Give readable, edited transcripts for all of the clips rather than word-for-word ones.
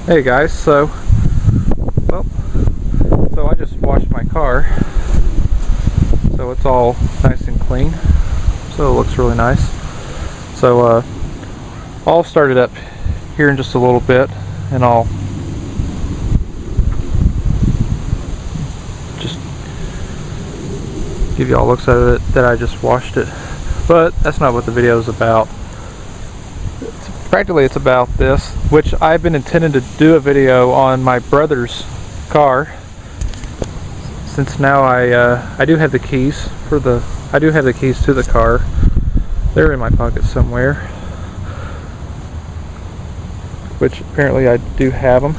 Hey guys, so I just washed my car, so it's all nice and clean, so it looks really nice. So I'll start it up here in just a little bit, and I'll just give you all looks at it that I just washed it. But that's not what the video is about. Practically it's about this, which I've been intending to do a video on my brother's car, since now I do have the keys to the car. They're in my pocket somewhere, which apparently I do have them.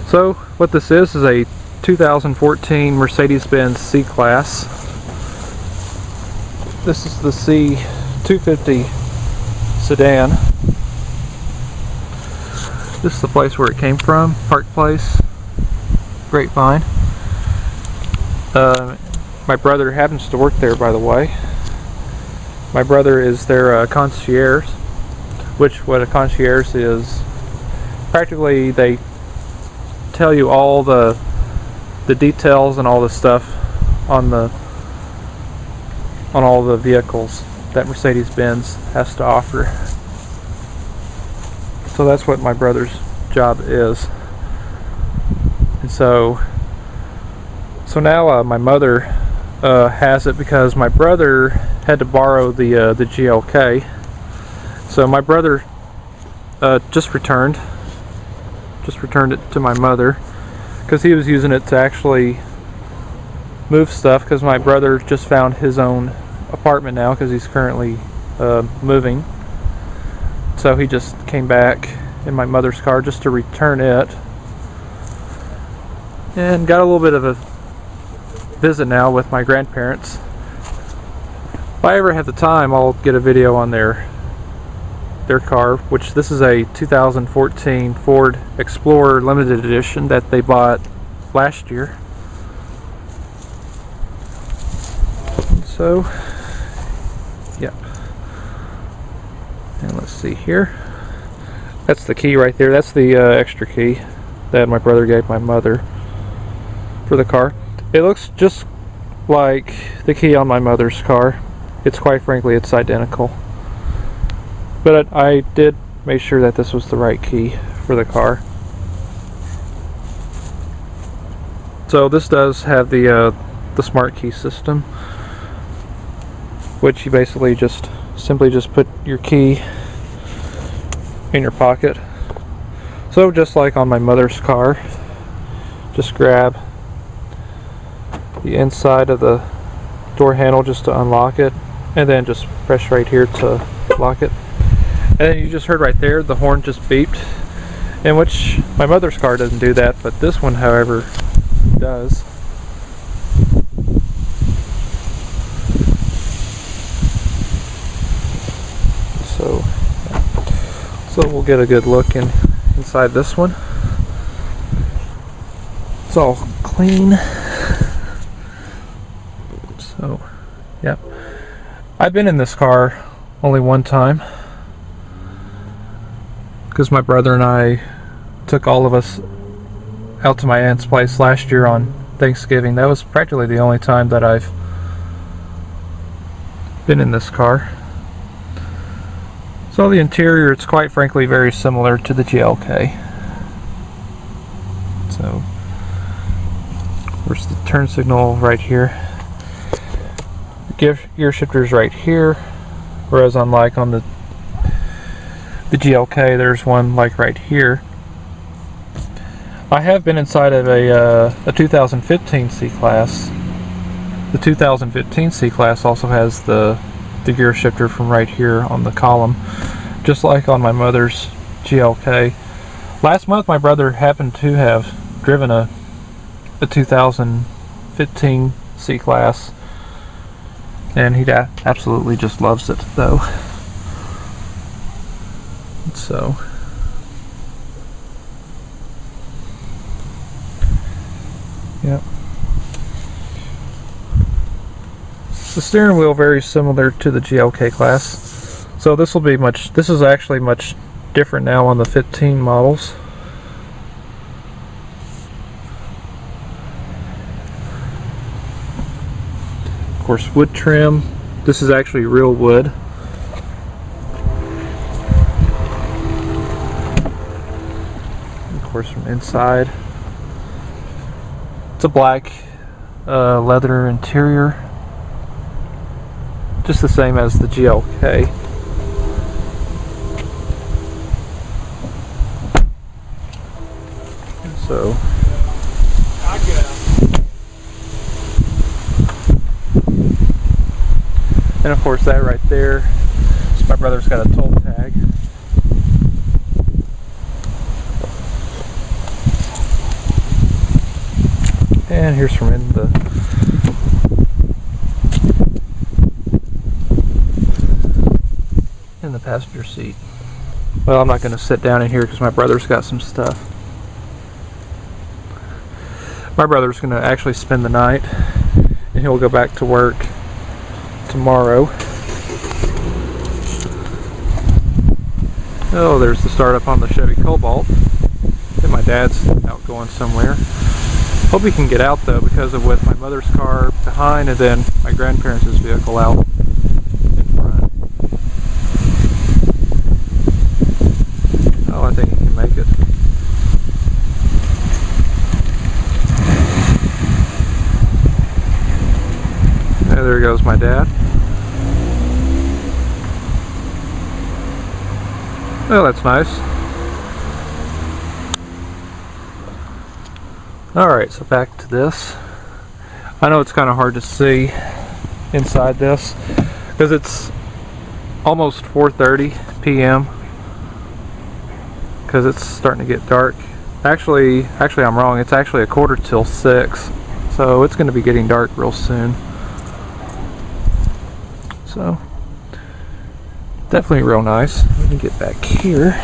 So what this is a 2014 Mercedes Benz C class. This is the C 250 sedan. This is the place where it came from, Park Place, Grapevine. My brother happens to work there, by the way. My brother is their concierge, which what a concierge is, practically they tell you all the details and all the stuff on all the vehicles that Mercedes Benz has to offer. So that's what my brother's job is. And so now my mother has it because my brother had to borrow the GLK. So my brother just returned it to my mother because he was using it to actually move stuff, because my brother just found his own apartment now because he's currently moving. So he just came back in my mother's car just to return it, and got a little bit of a visit now with my grandparents. If I ever have the time, I'll get a video on their car, which this is a 2014 Ford Explorer limited edition that they bought last year. So yep, and let's see here, that's the key right there. That's the extra key that my brother gave my mother for the car. It looks just like the key on my mother's car. It's quite frankly, it's identical. But I did make sure that this was the right key for the car. So this does have the smart key system, which you basically simply put your key in your pocket. So just like on my mother's car, just grab the inside of the door handle just to unlock it, and then just press right here to lock it. And then you just heard right there the horn just beeped, in which my mother's car doesn't do that, but this one however does. So we'll get a good look inside this one. It's all clean. So, yep. I've been in this car only one time, because my brother and I took all of us out to my aunt's place last year on Thanksgiving. That was practically the only time that I've been in this car. So the interior, it's quite frankly very similar to the GLK. So where's the turn signal? Right here. The gear shifter's right here, whereas unlike on the GLK, there's one like right here. I have been inside of a 2015 C class. The 2015 C class also has the gear shifter from right here on the column, just like on my mother's GLK. Last month my brother happened to have driven a 2015 C class, and he absolutely just loves it though. So yep. The steering wheel very similar to the GLK class. So this is actually much different now on the 15 models. Of course, wood trim. This is actually real wood. Of course, from inside, it's a black leather interior, just the same as the GLK. So and of course that right there, so my brother's got a toll tag. And here's from in the passenger seat. Well, I'm not going to sit down in here because my brother's got some stuff. My brother's going to actually spend the night, and he'll go back to work tomorrow. Oh, there's the startup on the Chevy Cobalt. And my dad's out going somewhere. Hope he can get out though, because of with my mother's car behind and then my grandparents' vehicle out in front. Oh, I think he can make it. Yeah, there goes my dad. Oh, that's nice. Alright, so back to this. I know it's kind of hard to see inside this because it's almost 4:30 p.m. because it's starting to get dark. Actually I'm wrong. It's actually 5:45, so it's going to be getting dark real soon. So definitely real nice. Let me get back here.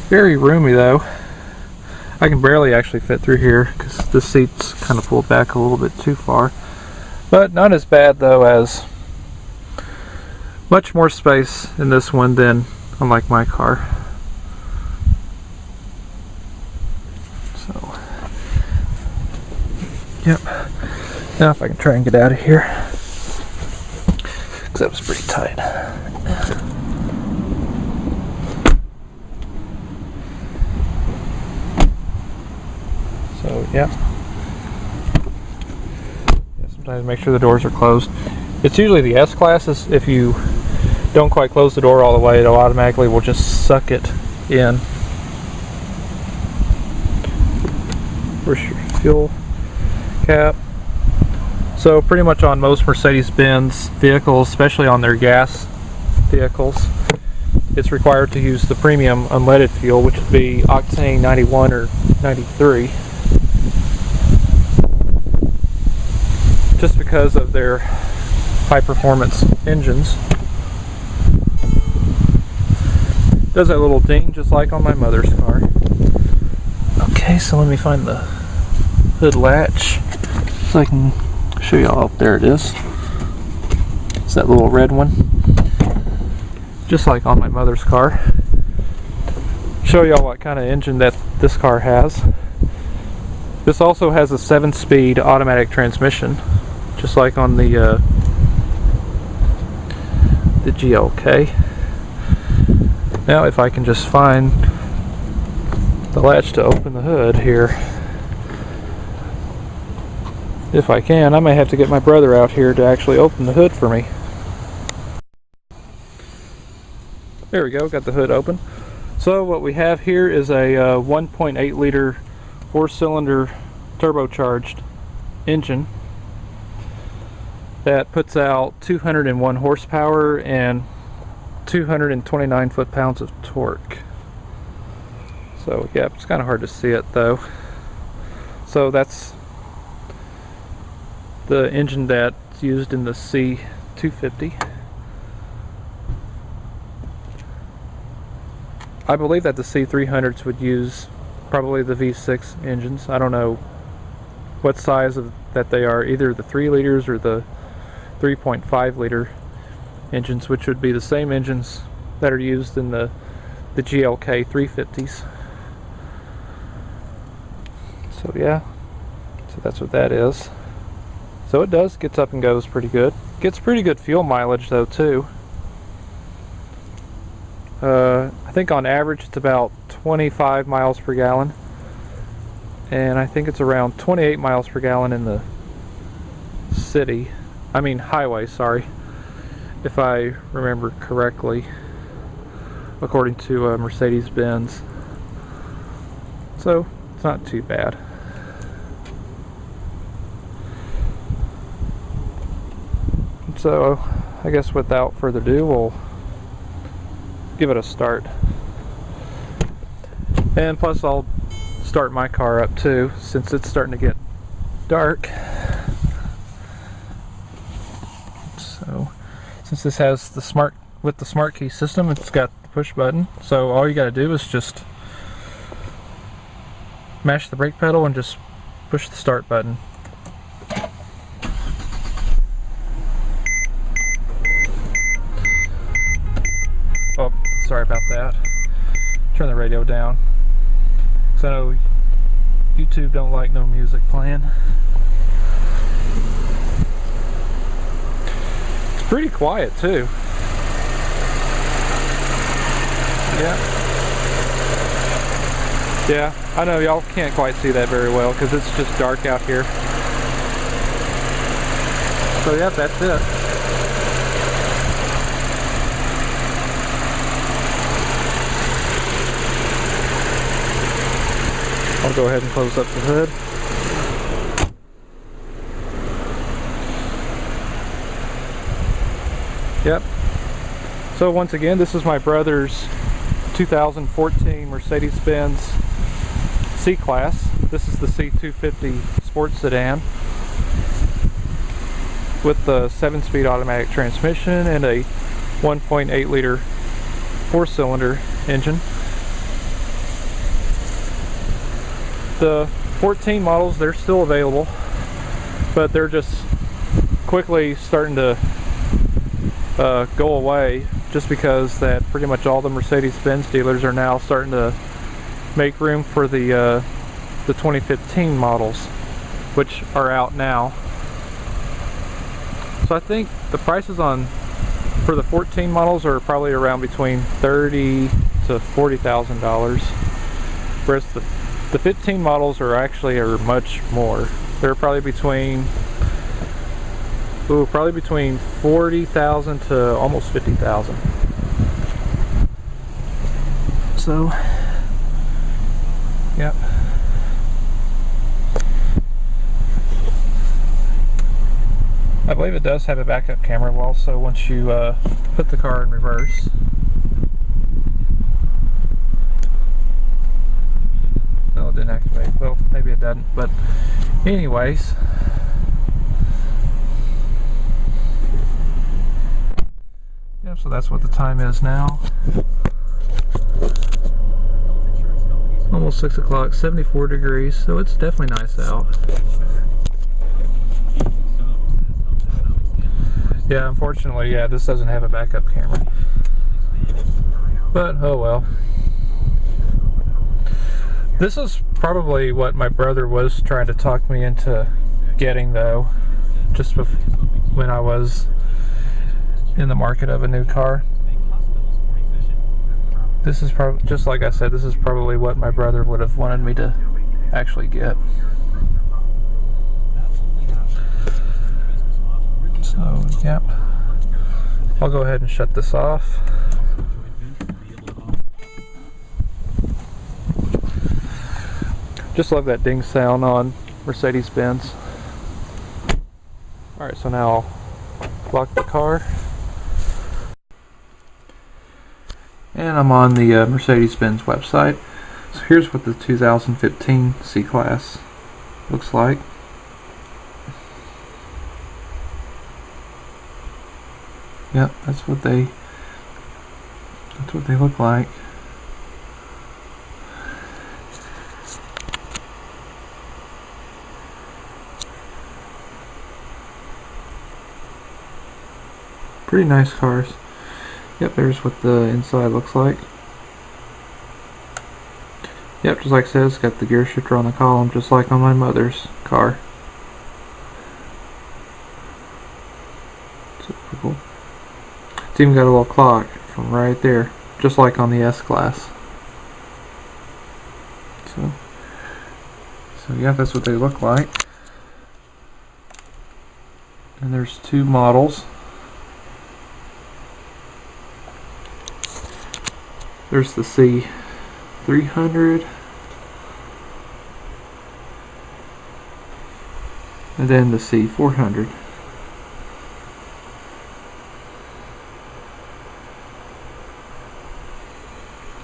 Very roomy though. I can barely actually fit through here because the seat's kind of pulled back a little bit too far. But not as bad though, as much more space in this one than unlike my car. So, yep. Now if I can try and get out of here, because that was pretty tight. So yeah, sometimes make sure the doors are closed. It's usually the S classes. If you don't quite close the door all the way, it automatically will just suck it in. Where's your fuel cap? So pretty much on most Mercedes Benz vehicles, especially on their gas vehicles, it's required to use the premium unleaded fuel, which would be octane 91 or 93. Just because of their high performance engines. Does that little ding just like on my mother's car. Okay, so let me find the hood latch so I can show y'all. There it is. It's that little red one. Just like on my mother's car. Show y'all what kind of engine that this car has. This also has a 7-speed automatic transmission, just like on the GLK. Now if I can just find the latch to open the hood here. If I can, I may have to get my brother out here to actually open the hood for me. There we go, got the hood open. So what we have here is a 1.8 liter 4-cylinder turbocharged engine that puts out 201 horsepower and 229 foot-pounds of torque. So yeah, it's kind of hard to see it though. So that's the engine that's used in the C250. I believe that the C300s would use probably the V6 engines. I don't know what size that they are, either the 3 liters or the 3.5 liter engines, which would be the same engines that are used in the GLK 350s. So yeah, so that's what that is. So it gets up and goes pretty good. Gets pretty good fuel mileage though too. I think on average it's about 25 miles per gallon, and I think it's around 28 miles per gallon in the highway, sorry, if I remember correctly, according to Mercedes Benz. So it's not too bad. So I guess without further ado, we'll give it a start. And plus I'll start my car up too, since it's starting to get dark. So since this has the smart key system, it's got the push button, so all you got to do is just mash the brake pedal and just push the start button. Oh, sorry about that. Turn the radio down, because I know YouTube don't like no music playing. It's pretty quiet too. Yeah, I know y'all can't quite see that very well because it's just dark out here. So yeah, that's it. I'll go ahead and close up the hood. Yep. So once again, this is my brother's 2014 Mercedes Benz C class. This is the C250 sports sedan with the 7-speed automatic transmission and a 1.8 liter 4-cylinder engine. The 14 models, they're still available, but they're just quickly starting to go away, just because that pretty much all the Mercedes-Benz dealers are now starting to make room for the 2015 models, which are out now. So I think the prices for the 14 models are probably around between $30,000 to $40,000, whereas the 15 models are much more. They're probably between $40,000 to almost $50,000. So, yep. I believe it does have a backup camera also once you put the car in reverse. No, it didn't activate. Well, maybe it doesn't, but anyways. Yeah, so that's what the time is now. Almost 6 o'clock, 74 degrees, so it's definitely nice out. Yeah, unfortunately, yeah, this doesn't have a backup camera. But, oh well. This is probably what my brother was trying to talk me into getting, though, just when I was in the market of a new car. This is probably, just like I said, this is probably what my brother would have wanted me to actually get. So, yep. I'll go ahead and shut this off. Just love that ding sound on Mercedes Benz. Alright, so now I'll lock the car. And I'm on the Mercedes Benz website. So here's what the 2015 C Class looks like. Yep, that's what they look like. Pretty nice cars. Yep, there's what the inside looks like. Yep, just like it says, got the gear shifter on the column, just like on my mother's car. Super cool. It's even got a little clock from right there, just like on the S-Class. So yeah, that's what they look like. And there's two models. There's the C300, and then the C400.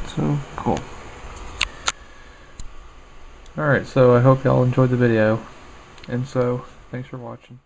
So cool. Alright, so I hope y'all enjoyed the video, and so thanks for watching.